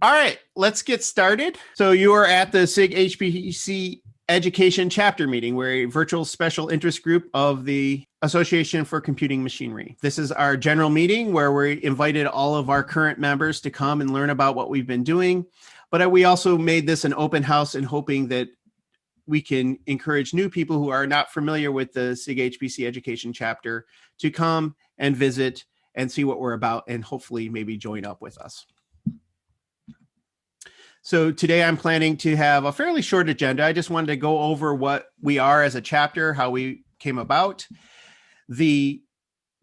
All right, let's get started. So you are at the SIGHPC Education Chapter Meeting. We're a virtual special interest group of the Association for Computing Machinery. This is our general meeting where we invited all of our current members to come and learn about what we've been doing. But we also made this an open house and hoping that we can encourage new people who are not familiar with the SIGHPC Education Chapter to come and visit and see what we're about and hopefully maybe join up with us. So today I'm planning to have a fairly short agenda. I just wanted to go over what we are as a chapter, how we came about. The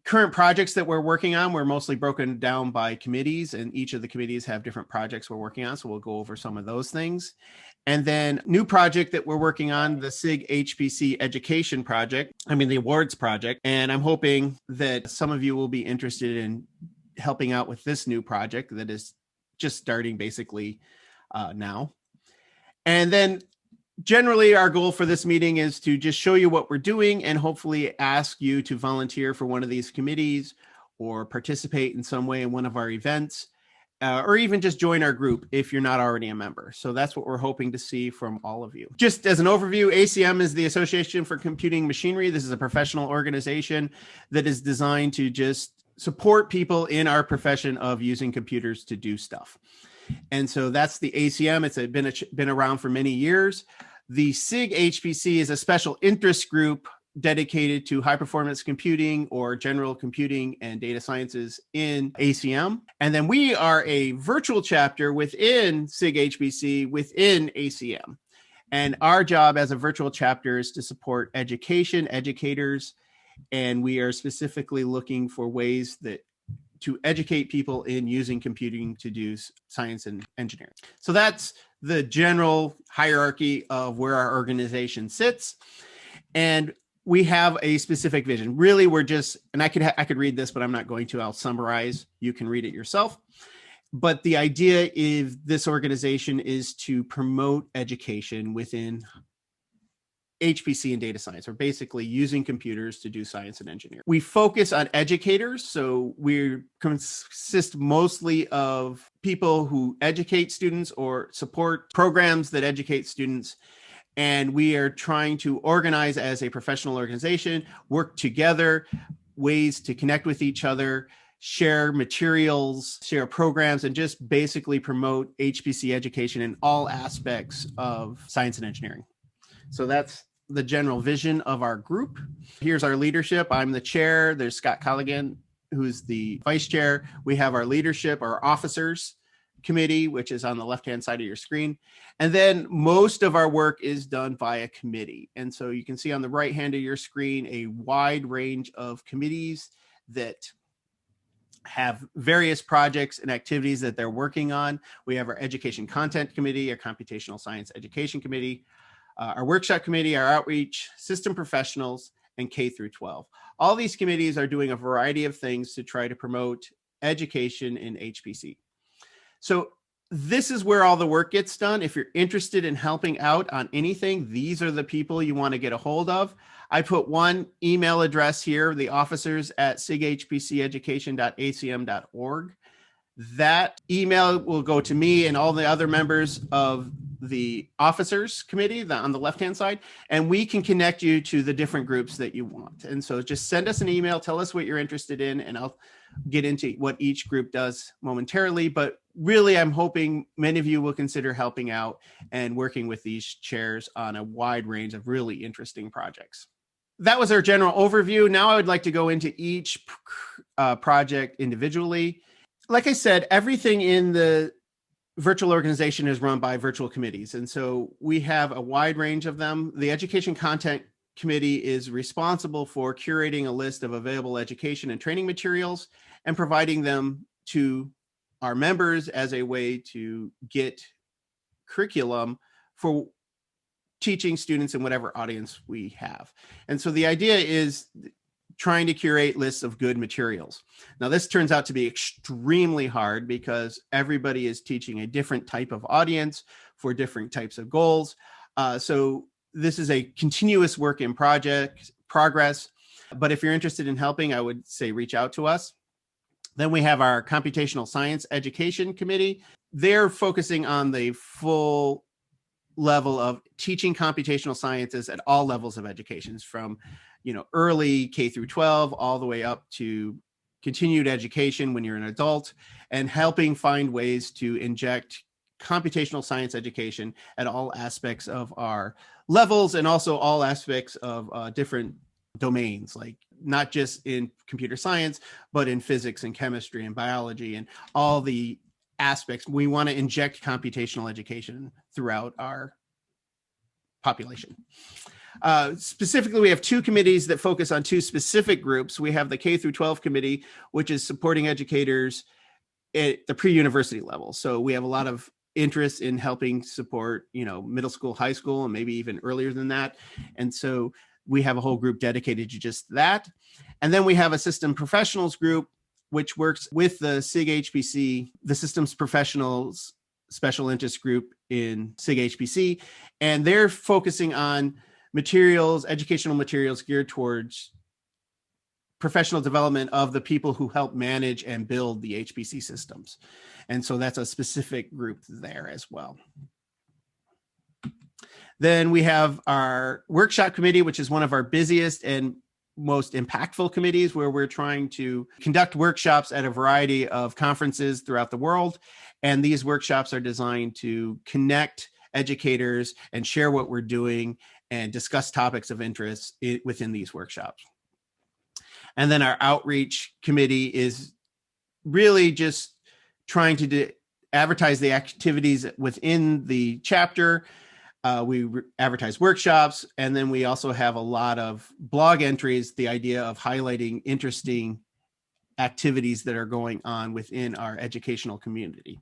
current projects that we're working on, we're mostly broken down by committees, and each of the committees have different projects we're working on. So we'll go over some of those things. And then new project that we're working on, the SIGHPC Education Project, the awards project. And I'm hoping that some of you will be interested in helping out with this new project that is just starting basically now. And then generally our goal for this meeting is to just show you what we're doing and hopefully ask you to volunteer for one of these committees or participate in some way in one of our events, or even just join our group if you're not already a member. So that's what we're hoping to see from all of you. Just as an overview, ACM is the Association for Computing Machinery. This is a professional organization that is designed to just support people in our profession of using computers to do stuff. And so that's the ACM. It's been around for many years. The SIGHPC is a special interest group dedicated to high performance computing or general computing and data sciences in ACM. And then we are a virtual chapter within SIGHPC within ACM. And our job as a virtual chapter is to support education, educators, and we are specifically looking for ways to educate people in using computing to do science and engineering. So that's the general hierarchy of where our organization sits. And we have a specific vision. Really, we're just, and I could read this, but I'm not going to. I'll summarize. You can read it yourself. But the idea is this organization is to promote education within HPC and data science, or basically using computers to do science and engineering. We focus on educators, so we consist mostly of people who educate students or support programs that educate students. And we are trying to organize as a professional organization, work together, ways to connect with each other, share materials, share programs, and just basically promote HPC education in all aspects of science and engineering. So that's the general vision of our group. Here's our leadership. I'm the chair. There's Scott Colligan, who's the vice chair. We have our leadership, our officers committee, which is on the left-hand side of your screen. And then most of our work is done via committee. And so you can see on the right hand of your screen, a wide range of committees that have various projects and activities that they're working on. We have our education content committee, our computational science education committee, our workshop committee, our outreach, system professionals, and K12. All these committees are doing a variety of things to try to promote education in HPC. So this is where all the work gets done. If you're interested in helping out on anything, these are the people you want to get a hold of. I put one email address here, the officers at sighpceducation.acm.org. That email will go to me and all the other members of the officers committee on the left-hand side, and we can connect you to the different groups that you want. And so just send us an email, tell us what you're interested in, and I'll get into what each group does momentarily. But really, I'm hoping many of you will consider helping out and working with these chairs on a wide range of really interesting projects. That was our general overview. Now I would like to go into each project individually. Like I said, everything in the virtual organization is run by virtual committees. And so we have a wide range of them. The Education Content Committee is responsible for curating a list of available education and training materials and providing them to our members as a way to get curriculum for teaching students in whatever audience we have. And so the idea is trying to curate lists of good materials. Now, this turns out to be extremely hard because everybody is teaching a different type of audience for different types of goals. So this is a continuous work in progress. But if you're interested in helping, I would say reach out to us. Then we have our Computational Science Education Committee. they're focusing on the full level of teaching computational sciences at all levels of education, from early K through 12 all the way up to continued education when you're an adult, and helping find ways to inject computational science education at all aspects of our levels, and also all aspects of different domains, like not just in computer science, but in physics and chemistry and biology and all the aspects. We want to inject computational education throughout our population. Specifically, we have two committees that focus on two specific groups. We have the K12 Committee, which is supporting educators at the pre-university level. So we have a lot of interest in helping support, middle school, high school, and maybe even earlier than that. And so we have a whole group dedicated to just that. And then we have a system professionals group, which works with the SIGHPC, the systems professionals special interest group in SIGHPC. And they're focusing on educational materials geared towards professional development of the people who help manage and build the HPC systems. And so that's a specific group there as well. Then we have our workshop committee, which is one of our busiest and most impactful committees, where we're trying to conduct workshops at a variety of conferences throughout the world. And these workshops are designed to connect educators and share what we're doing and discuss topics of interest within these workshops. And then our outreach committee is really just trying to advertise the activities within the chapter. We advertise workshops, and then we also have a lot of blog entries, the idea of highlighting interesting activities that are going on within our educational community.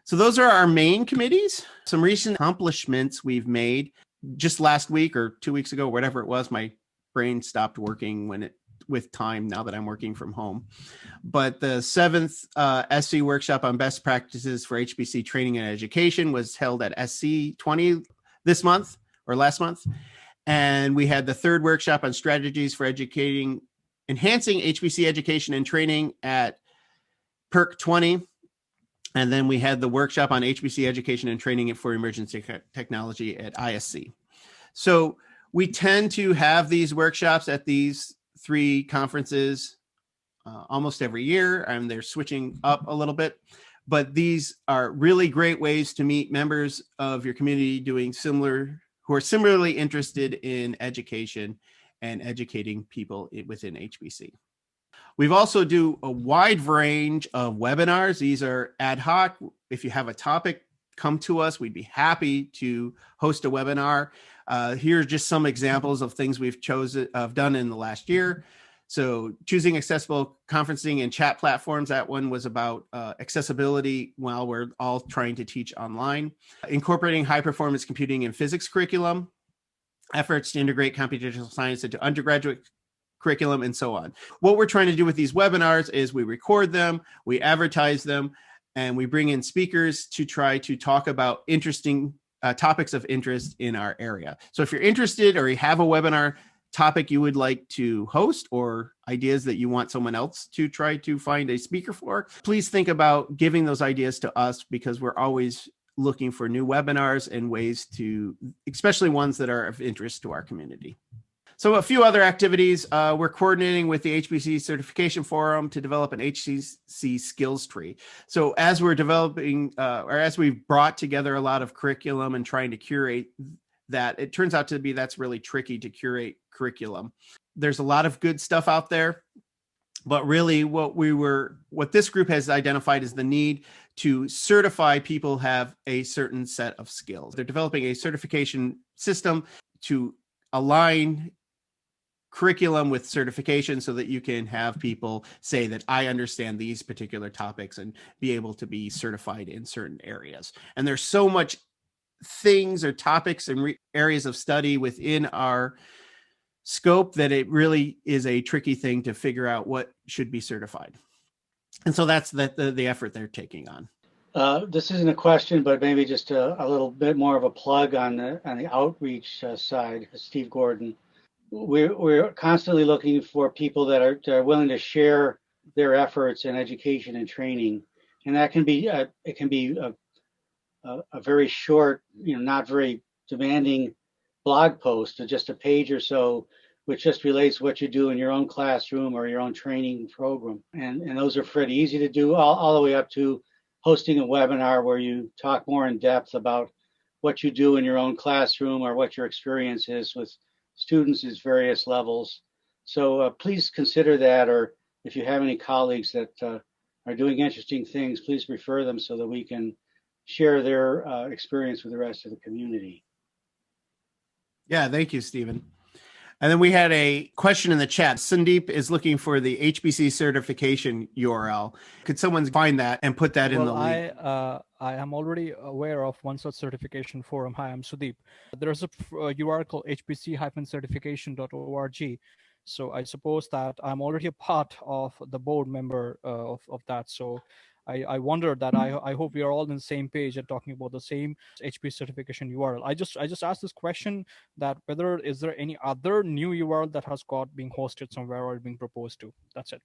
So those are our main committees. Some recent accomplishments we've made just last week or 2 weeks ago, whatever it was. My brain stopped working with time now that I'm working from home. But the 7th SC workshop on best practices for HPC training and education was held at SC 20 this month or last month. And we had the 3rd workshop on strategies for enhancing HPC education and training at PERC 20. And then we had the workshop on HPC education and training for emergency technology at ISC. So we tend to have these workshops at these 3 conferences almost every year, and they're switching up a little bit. But these are really great ways to meet members of your community who are similarly interested in education and educating people within HPC. We've also do a wide range of webinars. These are ad hoc. If you have a topic, come to us. We'd be happy to host a webinar. Here are just some examples of things we've done in the last year. So choosing accessible conferencing and chat platforms. That one was about accessibility while we're all trying to teach online. Incorporating high performance computing and physics curriculum. Efforts to integrate computational science into undergraduate curriculum, and so on. What we're trying to do with these webinars is we record them, we advertise them, and we bring in speakers to try to talk about interesting topics of interest in our area. So if you're interested or you have a webinar topic you would like to host, or ideas that you want someone else to try to find a speaker for, please think about giving those ideas to us, because we're always looking for new webinars and ways to, especially ones that are of interest to our community. So a few other activities. We're coordinating with the HCC Certification Forum to develop an HCC Skills Tree. So as we're developing, or as we've brought together a lot of curriculum and trying to curate that, it turns out to be that's really tricky to curate curriculum. There's a lot of good stuff out there, but really what this group has identified is the need to certify people have a certain set of skills. They're developing a certification system to align curriculum with certification so that you can have people say that I understand these particular topics and be able to be certified in certain areas. And there's so much things or topics and areas of study within our scope that it really is a tricky thing to figure out what should be certified. And so that's the effort they're taking on. This isn't a question, but maybe just a little bit more of a plug on the outreach side. Steve Gordon. We're constantly looking for people that are willing to share their efforts in education and training, and that can be a very short, not very demanding blog post of just a page or so, which just relates what you do in your own classroom or your own training program. And those are pretty easy to do, all the way up to hosting a webinar where you talk more in depth about what you do in your own classroom or what your experience is with students at various levels. So please consider that, or if you have any colleagues that are doing interesting things, please refer them so that we can share their experience with the rest of the community. Yeah, thank you, Stephen. And then we had a question in the chat. Sandeep is looking for the HBC certification URL. Could someone find that and put that in the link? I am already aware of one such certification forum. Hi, I'm Sudeep. There's a URL called hpc-certification.org. So I suppose that I'm already a part of the board member of that. So I wonder that I hope we are all on the same page and talking about the same HPC certification URL. I just asked this question that whether is there any other new URL that has got being hosted somewhere or being proposed to. That's it.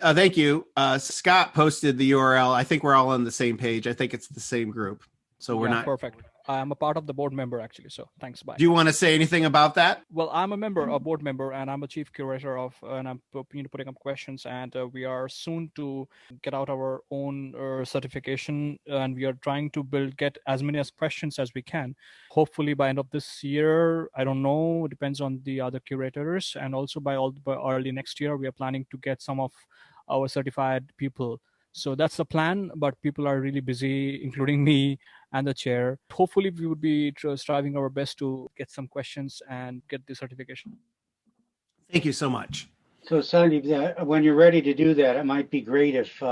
Thank you. Scott posted the URL. I think we're all on the same page. I think it's the same group. So we're not. Perfect. I'm a part of the board member actually. So thanks. Bye. Do you want to say anything about that? Well, I'm a board member, and I'm a chief curator of, and I'm putting up questions, and we are soon to get out our own certification, and we are trying to get as many questions as we can. Hopefully by end of this year, I don't know, it depends on the other curators, and also by early next year, we are planning to get some of our certified people. So that's the plan, but people are really busy, including me and the chair. Hopefully we would be striving our best to get some questions and get the certification. Thank you so much. So Sandeep, when you're ready to do that, it might be great if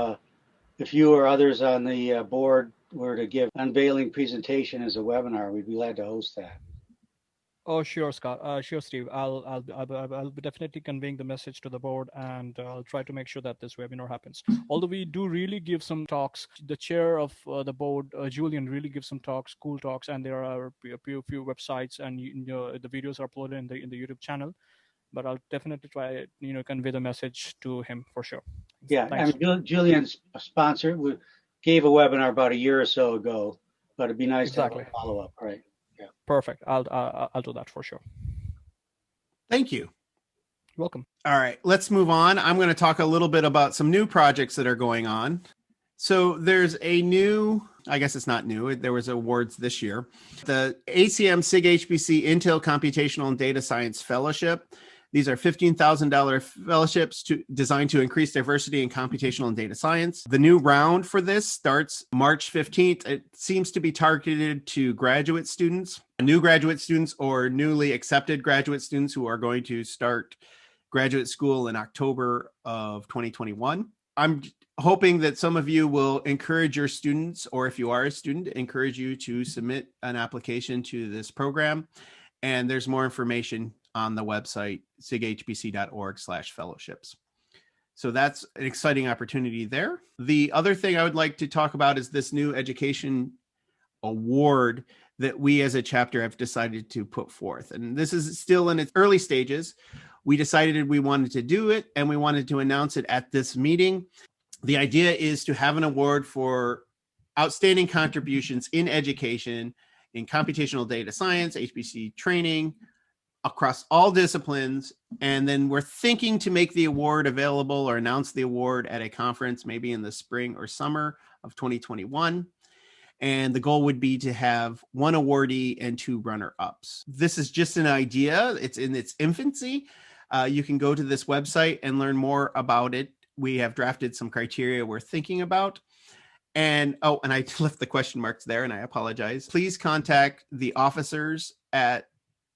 you or others on the board were to give unveiling presentation as a webinar. We'd be glad to host that. Oh, sure, Scott. Sure, Steve. I'll be definitely conveying the message to the board, and I'll try to make sure that this webinar happens. Although we do really give some talks, the chair of the board, Julian, really gives some talks, cool talks, and there are a few websites, and the videos are uploaded in the YouTube channel. But I'll definitely try convey the message to him for sure. Yeah, I mean, Julian's sponsor gave a webinar about a year or so ago, but it'd be nice to have a follow up, right? Yeah. Perfect. I'll do that for sure. Thank you. You're welcome. All right, let's move on. I'm going to talk a little bit about some new projects that are going on. So there's a new, I guess it's not new, there was awards this year. The ACM SIGHPC Intel Computational and Data Science Fellowship. These are $15,000 fellowships designed to increase diversity in computational and data science. The new round for this starts March 15th. It seems to be targeted to graduate students, new graduate students, or newly accepted graduate students who are going to start graduate school in October of 2021. I'm hoping that some of you will encourage your students, or if you are a student, encourage you to submit an application to this program. And there's more information on the website, sighpc.org/fellowships. So that's an exciting opportunity there. The other thing I would like to talk about is this new education award that we as a chapter have decided to put forth. And this is still in its early stages. We decided we wanted to do it, and we wanted to announce it at this meeting. The idea is to have an award for outstanding contributions in education, in computational data science, HPC training, across all disciplines. And then we're thinking to make the award available or announce the award at a conference, maybe in the spring or summer of 2021. And the goal would be to have one awardee and two runner-ups. This is just an idea. It's in its infancy. You can go to this website and learn more about it. We have drafted some criteria we're thinking about. And I left the question marks there, and I apologize. Please contact the officers at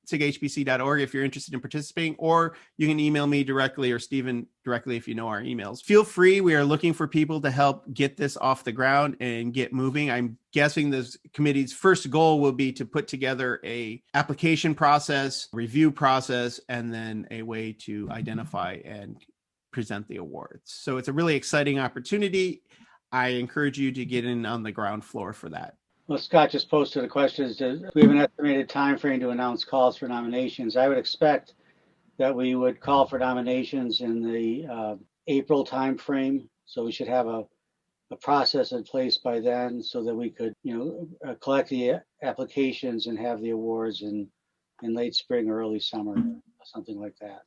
sighpc.org if you're interested in participating, or you can email me directly or Stephen directly if you know our emails. Feel free. We are looking for people to help get this off the ground and get moving. I'm guessing this committee's first goal will be to put together a application process, review process, and then a way to identify and present the awards. So it's a really exciting opportunity. I encourage you to get in on the ground floor for that. Well, Scott just posted a question. We have an estimated time frame to announce calls for nominations. I would expect that we would call for nominations in the April time frame. So we should have a a process in place by then so that we could, collect the applications and have the awards in late spring or early summer, something like that.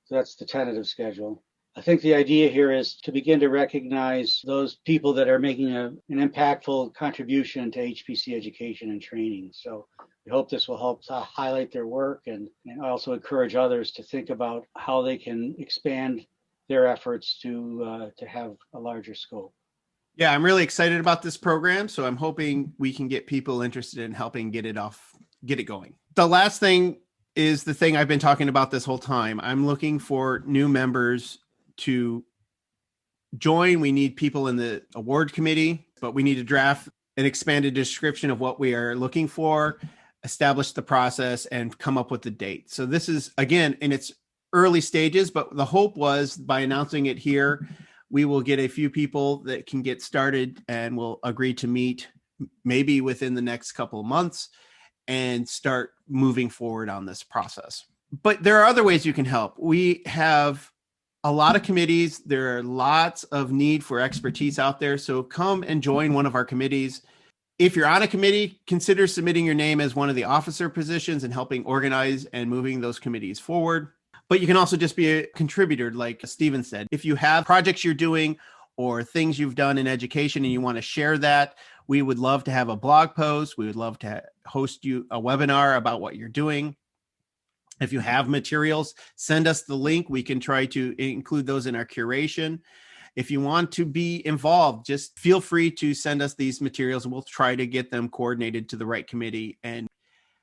So that's the tentative schedule. I think the idea here is to begin to recognize those people that are making an impactful contribution to HPC education and training. So we hope this will help to highlight their work and also encourage others to think about how they can expand their efforts to have a larger scope. Yeah, I'm really excited about this program. So I'm hoping we can get people interested in helping get it going. The last thing is the thing I've been talking about this whole time. I'm looking for new members to join. We need people in the award committee, but we need to draft an expanded description of what we are looking for, establish the process, and come up with the date. So this is, again, in its early stages, but the hope was by announcing it here, we will get a few people that can get started and will agree to meet maybe within the next couple of months and start moving forward on this process. But there are other ways you can help. We have a lot of committees. There are lots of need for expertise out there. So come and join one of our committees. If you're on a committee, consider submitting your name as one of the officer positions and helping organize and moving those committees forward. But you can also just be a contributor, like Stephen said. If you have projects you're doing or things you've done in education and you want to share that, we would love to have a blog post. We would love to host you a webinar about what you're doing. If you have materials, send us the link. We can try to include those in our curation. If you want to be involved, just feel free to send us these materials and we'll try to get them coordinated to the right committee and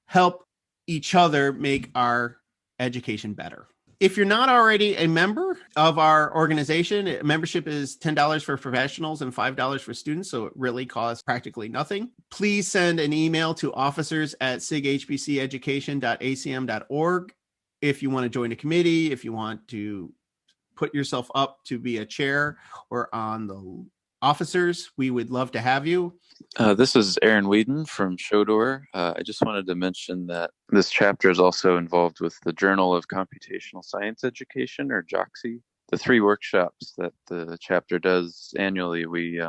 help each other make our education better. If you're not already a member of our organization, membership is $10 for professionals and $5 for students, so it really costs practically nothing. Please send an email to officers@sighpceducation.acm.org if you want to join a committee, if you want to put yourself up to be a chair or on the officers. We would love to have you. This is Aaron Whedon from Shodor. I just wanted to mention that this chapter is also involved with the Journal of Computational Science Education, or JOCSE. The 3 workshops that the chapter does annually, we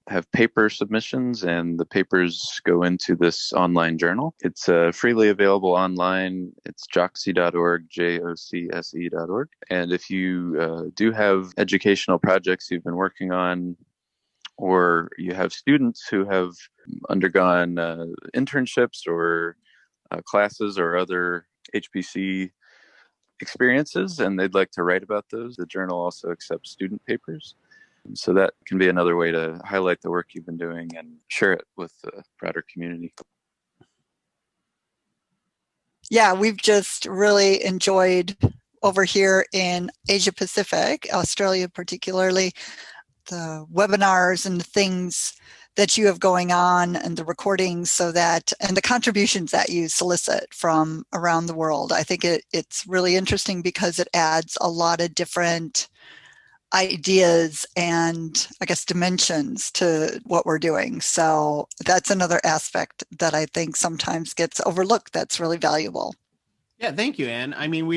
have paper submissions, and the papers go into this online journal. It's freely available online. It's jocsy.org, JOCSE.org. And if you do have educational projects you've been working on, or you have students who have undergone internships or classes or other HPC experiences and they'd like to write about those, the journal also accepts student papers. So that can be another way to highlight the work you've been doing and share it with the broader community. Yeah, we've just really enjoyed over here in Asia Pacific, Australia particularly, the webinars and the things that you have going on and the recordings and the contributions that you solicit from around the world. I think it's really interesting because it adds a lot of different ideas and I guess dimensions to what we're doing. So that's another aspect that I think sometimes gets overlooked that's really valuable. Yeah, thank you, Ann. I mean,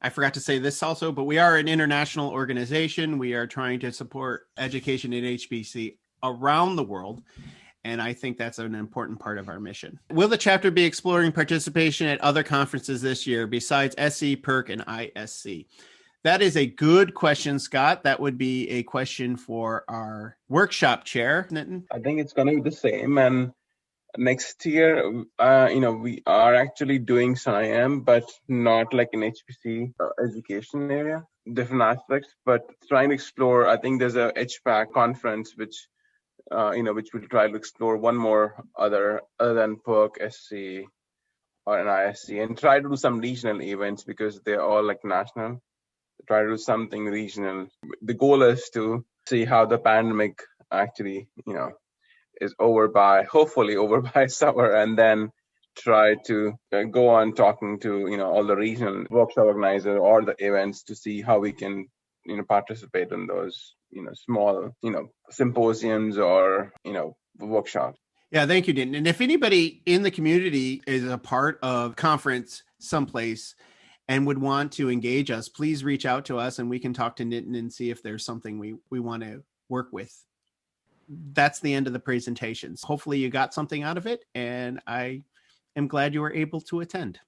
I forgot to say this also, but we are an international organization. We are trying to support education in HPC around the world. And I think that's an important part of our mission. Will the chapter be exploring participation at other conferences this year besides SE, PERC, and ISC? That is a good question, Scott. That would be a question for our workshop chair, Nitin. I think it's going to be the same. And next year, we are actually doing SIAM, but not like an HPC education area, different aspects, but trying to explore. I think there's a HPAC conference, which will try to explore one more other than PERC, SC, or an ISC, and try to do some regional events because they're all like national. Try to do something regional. The goal is to see how the pandemic actually, is hopefully over by summer, and then try to go on talking to, all the regional workshop organizers or the events to see how we can, participate in those, small, symposiums or, workshops. Yeah, thank you, Nitin. And if anybody in the community is a part of conference someplace and would want to engage us, please reach out to us and we can talk to Nitin and see if there's something we want to work with that's the end of the presentations. Hopefully you got something out of it, and I am glad you were able to attend.